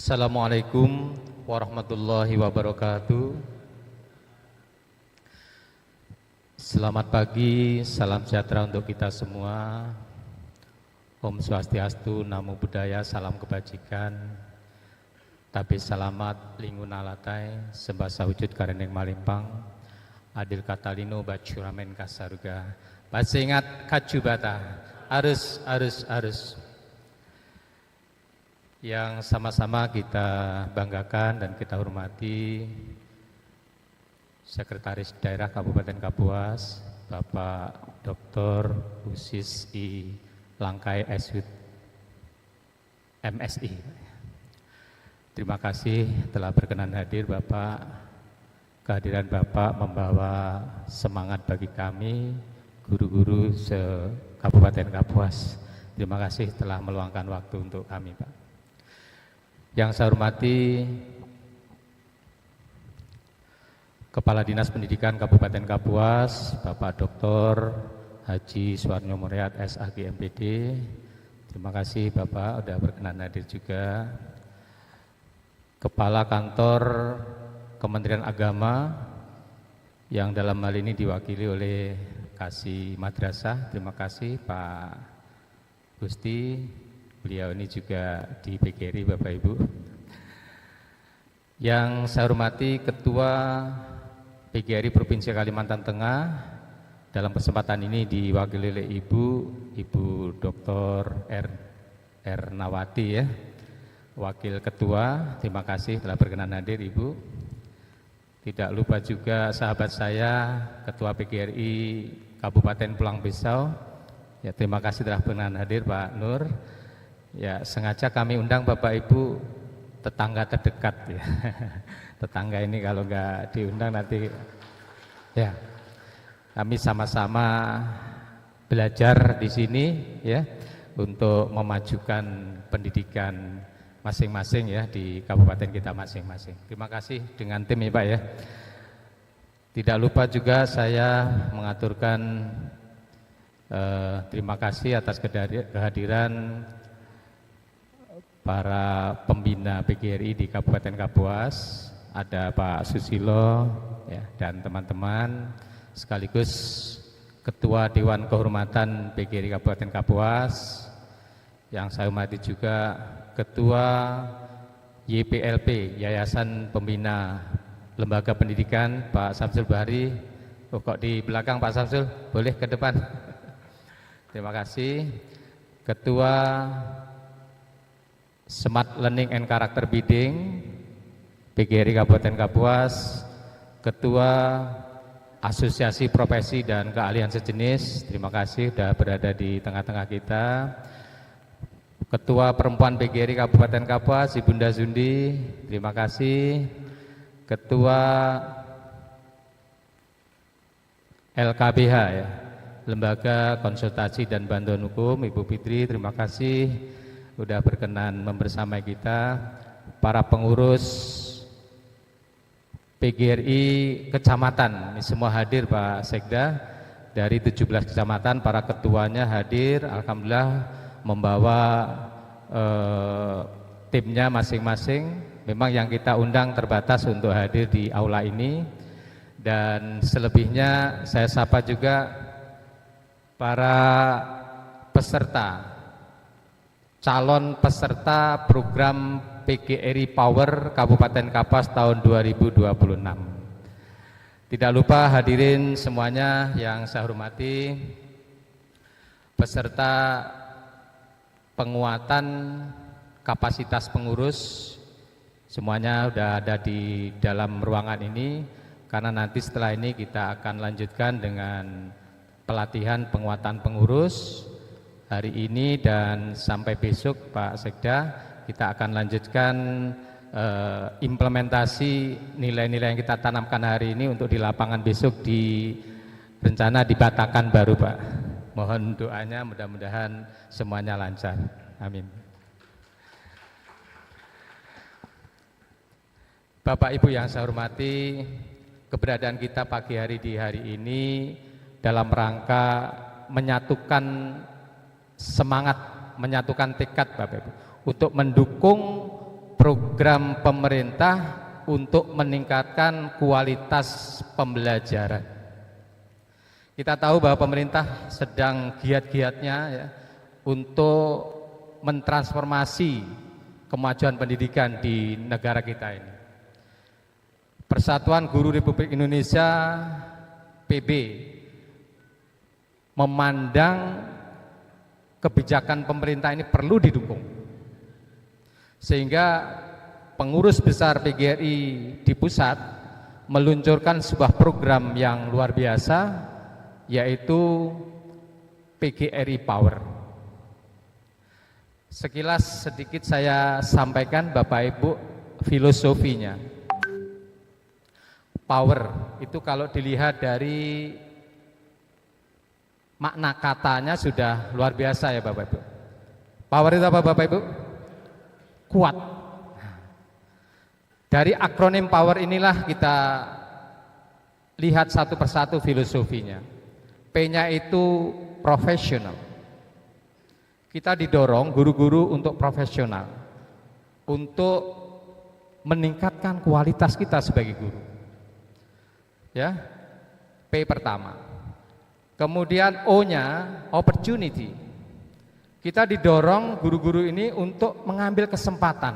Assalamualaikum warahmatullahi wabarakatuh. Selamat pagi, salam sejahtera untuk kita semua. Om Swastiastu, Namo Buddhaya, salam kebajikan. Tabe salamat, lingun alatai, sembah sawujud kareneng malimpang, adil katalino bacuramen kasaruga. Masih ingat kajubata, arus. Yang sama-sama kita banggakan dan kita hormati Sekretaris Daerah Kabupaten Kapuas, Bapak Dr. Usis I. Langkai SWIT MSI. Terima kasih telah berkenan hadir Bapak. Kehadiran Bapak membawa semangat bagi kami, guru-guru se-Kabupaten Kapuas. Terima kasih telah meluangkan waktu untuk kami, Pak. Yang saya hormati Kepala Dinas Pendidikan Kabupaten Kapuas, Bapak Dr. Haji Suwarno Muryat SAG MPD. Terima kasih Bapak sudah berkenan hadir juga. Kepala Kantor Kementerian Agama yang dalam hal ini diwakili oleh Kasih Madrasah. Terima kasih Pak Gusti. Beliau ini juga di PGRI Bapak Ibu. Yang saya hormati Ketua PGRI Provinsi Kalimantan Tengah, dalam kesempatan ini diwakili oleh Ibu Dr. R. Nawati ya, Wakil Ketua. Terima kasih telah berkenan hadir Ibu. Tidak lupa juga sahabat saya Ketua PGRI Kabupaten Pulang Pisau. Ya, terima kasih telah berkenan hadir Pak Nur. Ya, sengaja kami undang Bapak Ibu tetangga terdekat ya. Tetangga ini kalau nggak diundang nanti ya. Kami sama-sama belajar di sini ya untuk memajukan pendidikan masing-masing ya di kabupaten kita masing-masing. Terima kasih dengan tim ya Pak ya. Tidak lupa juga saya mengaturkan terima kasih atas kehadiran para pembina PGRI di Kabupaten Kapuas, ada Pak Susilo ya, dan teman-teman, sekaligus Ketua Dewan Kehormatan PGRI Kabupaten Kapuas, yang saya hormati juga Ketua YPLP, Yayasan Pembina Lembaga Pendidikan, Pak Samsul Bahari. Oh, kok di belakang Pak Samsul? Boleh ke depan. Terima kasih. Ketua Smart Learning and Character Building PGRI Kabupaten Kapuas, Ketua Asosiasi Profesi dan Keahlian Sejenis, terima kasih sudah berada di tengah-tengah kita. Ketua Perempuan PGRI Kabupaten Kapuas, Ibunda Zundi, terima kasih. Ketua LKBH ya, Lembaga Konsultasi dan Bantuan Hukum, Ibu Fitri, terima kasih sudah berkenan membersamai kita. Para pengurus PGRI kecamatan, ini semua hadir Pak Sekda, dari 17 kecamatan, para ketuanya hadir, alhamdulillah membawa timnya masing-masing. Memang yang kita undang terbatas untuk hadir di aula ini, dan selebihnya saya sapa juga para peserta, calon peserta program PGRI Power Kabupaten Kapuas tahun 2026. Tidak lupa hadirin semuanya yang saya hormati, peserta penguatan kapasitas pengurus, semuanya sudah ada di dalam ruangan ini, karena nanti setelah ini kita akan lanjutkan dengan pelatihan penguatan pengurus. Hari ini dan sampai besok Pak Sekda, kita akan lanjutkan implementasi nilai-nilai yang kita tanamkan hari ini untuk di lapangan besok, di rencana di Batakan baru Pak. Mohon doanya, mudah-mudahan semuanya lancar. Amin. Bapak Ibu yang saya hormati, keberadaan kita pagi hari di hari ini dalam rangka menyatukan semangat, menyatukan tekad Bapak Ibu untuk mendukung program pemerintah untuk meningkatkan kualitas pembelajaran. Kita tahu bahwa pemerintah sedang giat-giatnya ya, untuk mentransformasi kemajuan pendidikan di negara kita ini. Persatuan Guru Republik Indonesia PB memandang kebijakan pemerintah ini perlu didukung, sehingga pengurus besar PGRI di pusat meluncurkan sebuah program yang luar biasa, yaitu PGRI Power. Sekilas sedikit saya sampaikan Bapak Ibu filosofinya. Power itu kalau dilihat dari makna katanya sudah luar biasa ya Bapak Ibu. Power itu apa Bapak Ibu? Kuat. Dari akronim power inilah kita lihat satu persatu filosofinya. P-nya itu profesional. Kita didorong guru-guru untuk profesional, untuk meningkatkan kualitas kita sebagai guru. Ya, P pertama. Kemudian O-nya opportunity. Kita didorong guru-guru ini untuk mengambil kesempatan.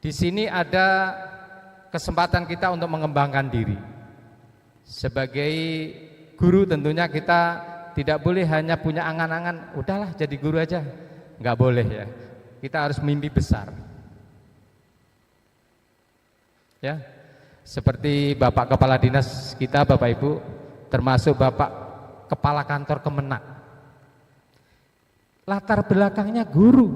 Di sini ada kesempatan kita untuk mengembangkan diri. Sebagai guru tentunya kita tidak boleh hanya punya angan-angan, udahlah jadi guru aja. Enggak boleh ya. Kita harus mimpi besar. Ya. Seperti Bapak Kepala Dinas kita, Bapak Ibu, termasuk Bapak Kepala Kantor Kemenak. Latar belakangnya guru.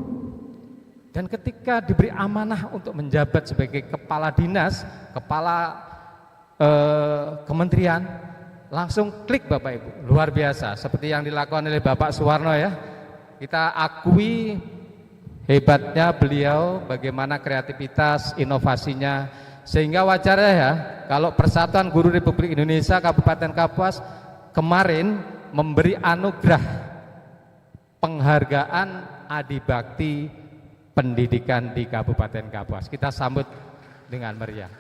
Dan ketika diberi amanah untuk menjabat sebagai Kepala Dinas, Kepala Kementerian, langsung klik Bapak Ibu, luar biasa. Seperti yang dilakukan oleh Bapak Suwarno ya. Kita akui hebatnya beliau, bagaimana kreativitas, inovasinya. Sehingga wajar ya kalau Persatuan Guru Republik Indonesia Kabupaten Kapuas kemarin memberi anugerah penghargaan Adibakti Pendidikan di Kabupaten Kapuas. Kita sambut dengan meriah.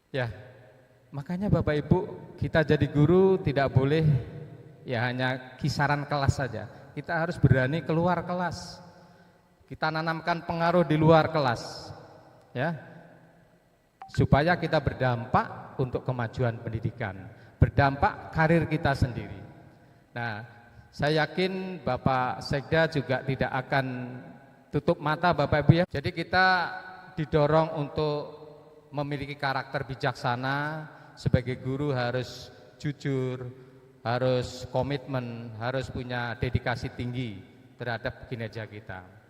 Ya, makanya Bapak Ibu, kita jadi guru tidak boleh ya hanya kisaran kelas saja. Kita harus berani keluar kelas. Kita nanamkan pengaruh di luar kelas, ya, supaya kita berdampak untuk kemajuan pendidikan, berdampak karir kita sendiri. Nah, saya yakin Bapak Sekda juga tidak akan tutup mata Bapak Ibu ya. Jadi kita didorong untuk memiliki karakter bijaksana. Sebagai guru harus jujur, harus komitmen, harus punya dedikasi tinggi terhadap kinerja kita.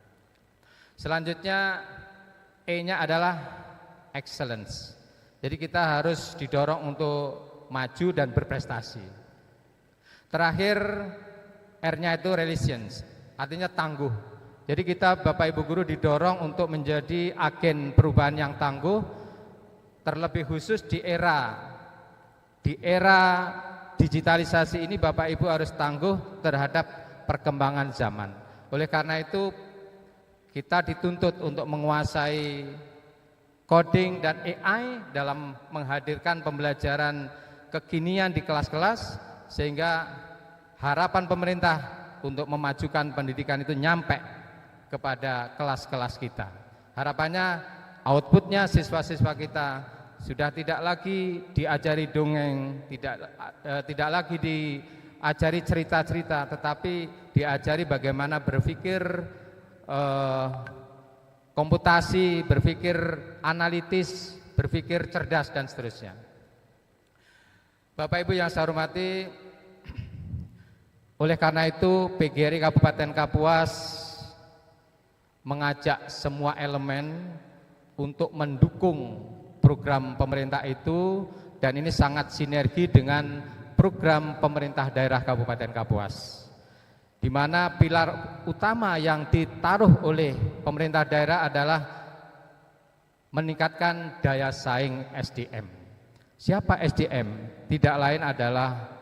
Selanjutnya E-nya adalah excellence. Jadi kita harus didorong untuk maju dan berprestasi. Terakhir R-nya itu resilience, artinya tangguh. Jadi kita Bapak Ibu guru didorong untuk menjadi agen perubahan yang tangguh, terlebih khusus di era digitalisasi ini Bapak Ibu harus tangguh terhadap perkembangan zaman. Oleh karena itu kita dituntut untuk menguasai coding dan AI dalam menghadirkan pembelajaran kekinian di kelas-kelas, sehingga harapan pemerintah untuk memajukan pendidikan itu nyampe kepada kelas-kelas kita. Harapannya outputnya siswa-siswa kita sudah tidak lagi diajari dongeng, tidak lagi diajari cerita-cerita, tetapi diajari bagaimana berpikir komputasi, berpikir analitis, berpikir cerdas dan seterusnya. Bapak Ibu yang saya hormati, oleh karena itu PGRI Kabupaten Kapuas mengajak semua elemen untuk mendukung program pemerintah itu, dan ini sangat sinergi dengan program pemerintah daerah Kabupaten Kapuas, di mana pilar utama yang ditaruh oleh pemerintah daerah adalah meningkatkan daya saing SDM. Siapa SDM? Tidak lain adalah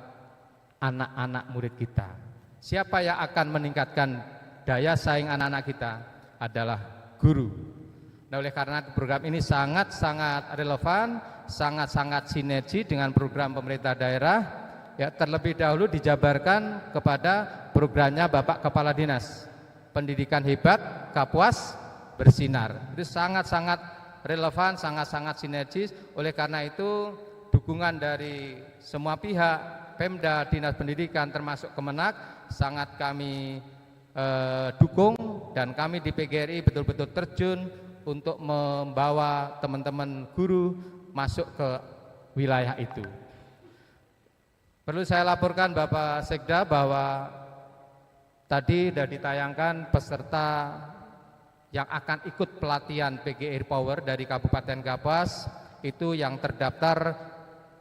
anak-anak murid kita. Siapa yang akan meningkatkan daya saing anak-anak kita adalah guru. Nah, oleh karena program ini sangat-sangat relevan, sangat-sangat sinergi dengan program pemerintah daerah. Ya, terlebih dahulu dijabarkan kepada programnya Bapak Kepala Dinas Pendidikan Hebat, Kapuas Bersinar. Itu sangat-sangat relevan, sangat-sangat sinergis. Oleh karena itu dukungan dari semua pihak, Pemda, Dinas Pendidikan termasuk Kemenak sangat kami dukung, dan kami di PGRI betul-betul terjun untuk membawa teman-teman guru masuk ke wilayah itu. Perlu saya laporkan Bapak Sekda bahwa tadi sudah ditayangkan peserta yang akan ikut pelatihan PGRI Power dari Kabupaten Kapuas, itu yang terdaftar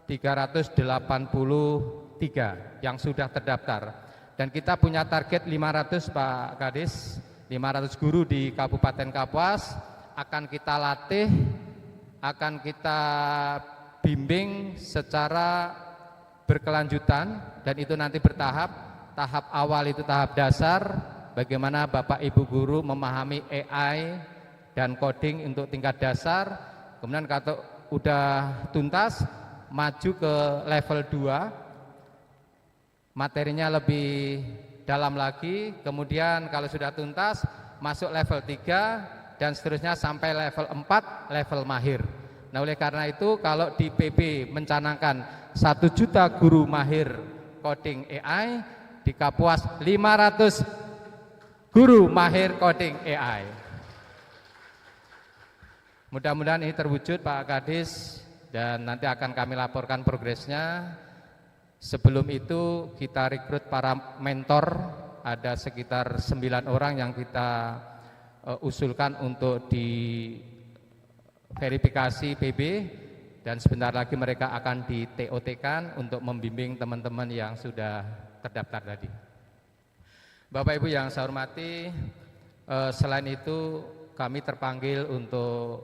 383 yang sudah terdaftar. Dan kita punya target 500 Pak Kadis, 500 guru di Kabupaten Kapuas akan kita latih, akan kita bimbing secara berkelanjutan, dan itu nanti bertahap. Tahap awal itu tahap dasar, bagaimana Bapak Ibu guru memahami AI dan coding untuk tingkat dasar. Kemudian kalau udah tuntas, maju ke level 2, materinya lebih dalam lagi. Kemudian kalau sudah tuntas, masuk level 3 dan seterusnya sampai level 4, level mahir. Nah, oleh karena itu kalau di PB mencanangkan 1 juta guru mahir coding AI, di Kapuas 500 guru mahir coding AI. Mudah-mudahan ini terwujud Pak Kadis, dan nanti akan kami laporkan progresnya. Sebelum itu kita rekrut para mentor, ada sekitar 9 orang yang kita usulkan untuk diverifikasi PB, dan sebentar lagi mereka akan di TOT-kan untuk membimbing teman-teman yang sudah terdaftar tadi. Bapak Ibu yang saya hormati, selain itu kami terpanggil untuk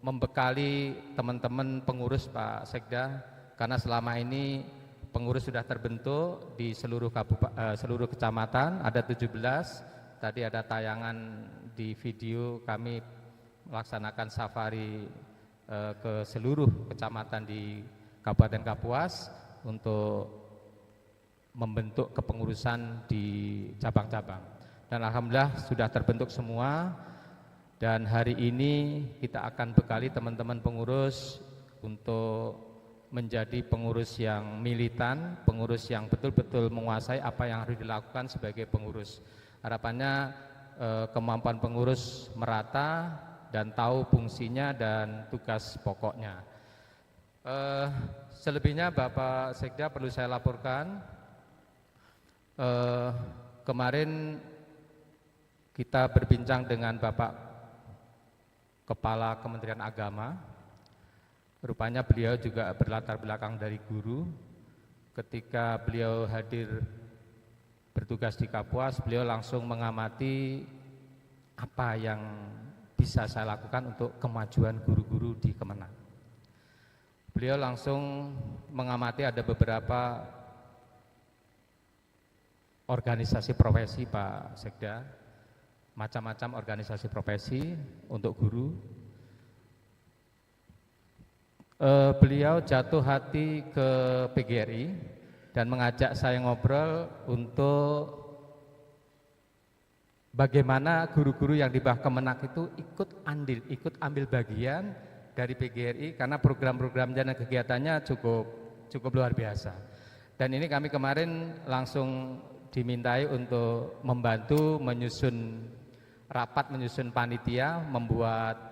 membekali teman-teman pengurus Pak Sekda, karena selama ini pengurus sudah terbentuk di seluruh kecamatan, ada 17. Tadi ada tayangan di video kami melaksanakan safari ke seluruh kecamatan di Kabupaten Kapuas untuk membentuk kepengurusan di cabang-cabang. Dan alhamdulillah sudah terbentuk semua, dan hari ini kita akan bekali teman-teman pengurus untuk menjadi pengurus yang militan, pengurus yang betul-betul menguasai apa yang harus dilakukan sebagai pengurus. Harapannya kemampuan pengurus merata dan tahu fungsinya dan tugas pokoknya. Selebihnya Bapak Sekda perlu saya laporkan, kemarin kita berbincang dengan Bapak Kepala Kementerian Agama. Rupanya beliau juga berlatar belakang dari guru. Ketika beliau hadir bertugas di Kapuas, beliau langsung mengamati apa yang bisa saya lakukan untuk kemajuan guru-guru di Kemenak. Beliau langsung mengamati ada beberapa organisasi profesi Pak Sekda, macam-macam organisasi profesi untuk guru. Beliau jatuh hati ke PGRI dan mengajak saya ngobrol untuk bagaimana guru-guru yang di bawah Kemenak itu ikut ambil bagian dari PGRI, karena program-programnya dan kegiatannya cukup luar biasa. Dan ini kami kemarin langsung dimintai untuk membantu menyusun rapat, menyusun panitia, membuat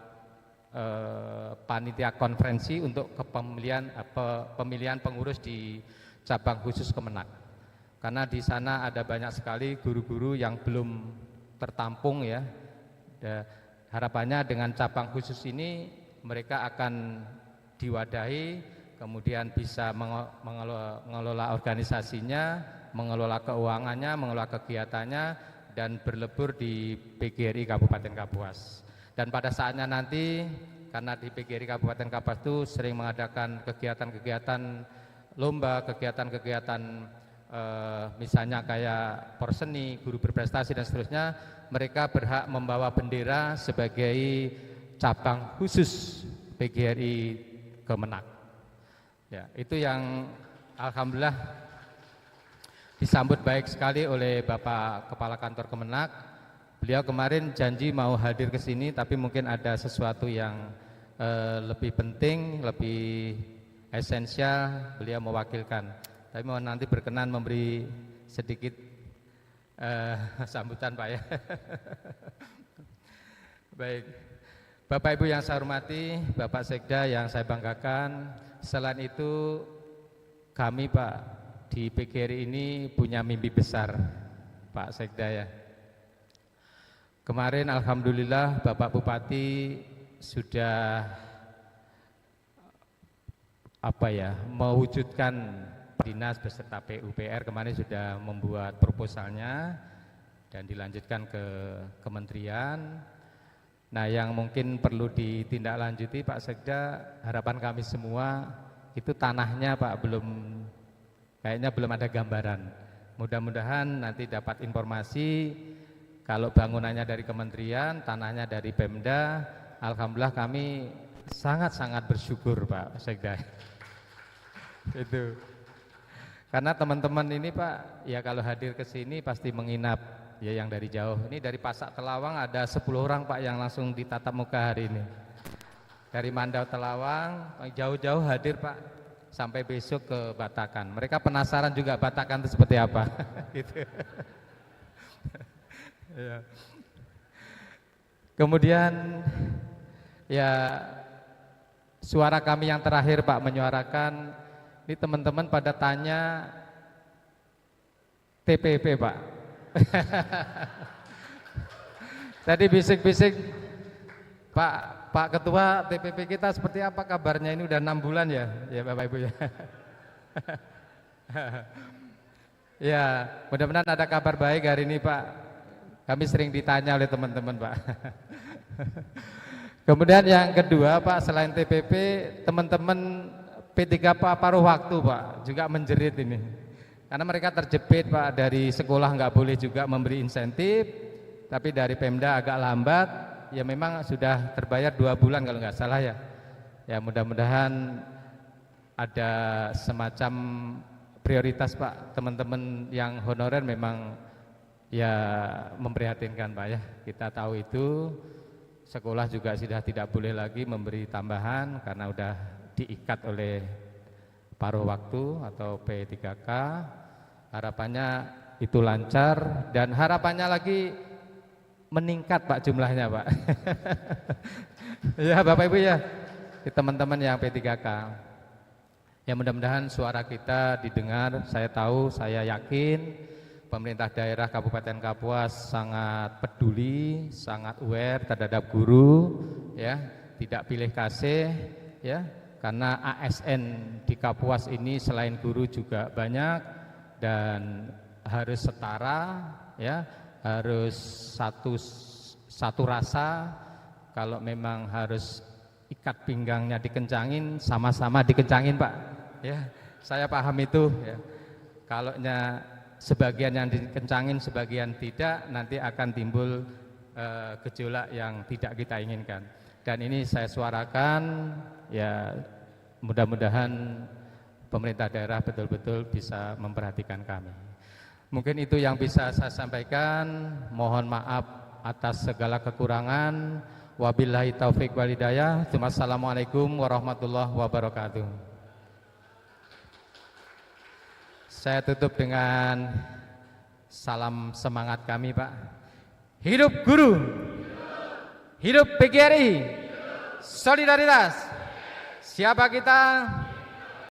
panitia konferensi untuk pemilihan pengurus di cabang khusus Kemenak. Karena di sana ada banyak sekali guru-guru yang belum tertampung ya. Harapannya dengan cabang khusus ini mereka akan diwadahi, kemudian bisa mengelola organisasinya, mengelola keuangannya, mengelola kegiatannya, dan berlebur di PGRI Kabupaten Kapuas. Dan pada saatnya nanti, karena di PGRI Kabupaten Kapuas itu sering mengadakan kegiatan-kegiatan lomba, kegiatan-kegiatan misalnya kayak porseni, guru berprestasi dan seterusnya, mereka berhak membawa bendera sebagai cabang khusus PGRI Kemenak. Ya, itu yang alhamdulillah disambut baik sekali oleh Bapak Kepala Kantor Kemenak. Beliau kemarin janji mau hadir ke sini, tapi mungkin ada sesuatu yang lebih penting, lebih esensial, beliau mewakilkan. Tapi mohon nanti berkenan memberi sedikit sambutan Pak ya. Baik, Bapak Ibu yang saya hormati, Bapak Sekda yang saya banggakan. Selain itu kami Pak di PGRI ini punya mimpi besar Pak Sekda ya. Kemarin alhamdulillah Bapak Bupati sudah mewujudkan dinas beserta PUPR, kemarin sudah membuat proposalnya dan dilanjutkan ke kementerian. Nah, yang mungkin perlu ditindaklanjuti Pak Sekda, harapan kami semua itu tanahnya Pak kayaknya belum ada gambaran. Mudah-mudahan nanti dapat informasi kalau bangunannya dari kementerian, tanahnya dari Pemda. Alhamdulillah kami sangat-sangat bersyukur Pak Sekda. Itu. Karena teman-teman ini Pak, ya kalau hadir ke sini pasti menginap ya yang dari jauh. Ini dari Pasak Telawang ada 10 orang Pak yang langsung ditatap muka hari ini. Dari Mandau Telawang jauh-jauh hadir Pak sampai besok ke Batakan. Mereka penasaran juga Batakan itu seperti apa. Gitu. Ya. Kemudian ya suara kami yang terakhir Pak menyuarakan. Ini teman-teman pada tanya TPP Pak. Tadi bisik-bisik Pak Ketua, TPP kita seperti apa kabarnya? Ini udah 6 bulan ya, ya Bapak Ibu ya. Ya, mudah-mudahan ada kabar baik hari ini Pak. Kami sering ditanya oleh teman-teman Pak. Kemudian yang kedua Pak, selain TPP, teman-teman P3K paruh waktu Pak juga menjerit ini. Karena mereka terjepit Pak, dari sekolah nggak boleh juga memberi insentif, tapi dari Pemda agak lambat. Ya memang sudah terbayar 2 bulan kalau nggak salah ya. Ya mudah-mudahan ada semacam prioritas Pak, teman-teman yang honorer memang ya memprihatinkan Pak ya. Kita tahu itu, sekolah juga sudah tidak boleh lagi memberi tambahan karena udah diikat oleh paruh waktu atau P3K. Harapannya itu lancar dan harapannya lagi meningkat Pak jumlahnya Pak. Ya Bapak Ibu ya, teman-teman yang P3K. Ya mudah-mudahan suara kita didengar. Saya tahu, saya yakin pemerintah daerah Kabupaten Kapuas sangat peduli, sangat aware terhadap guru ya, tidak pilih kasih ya. Karena ASN di Kapuas ini selain guru juga banyak dan harus setara ya, harus satu rasa. Kalau memang harus ikat pinggangnya dikencangin, sama-sama dikencangin Pak ya. Saya paham itu ya. Kalaunya sebagian yang dikencangin, sebagian tidak, nanti akan timbul gejolak yang tidak kita inginkan. Dan ini saya suarakan ya, mudah-mudahan pemerintah daerah betul-betul bisa memperhatikan kami. Mungkin itu yang bisa saya sampaikan. Mohon maaf atas segala kekurangan. Wabillahi taufik wal hidayah. Wassalamualaikum warahmatullahi wabarakatuh. Saya tutup dengan salam semangat kami Pak. Hidup guru, hidup PGRI, solidaritas. Siapa kita?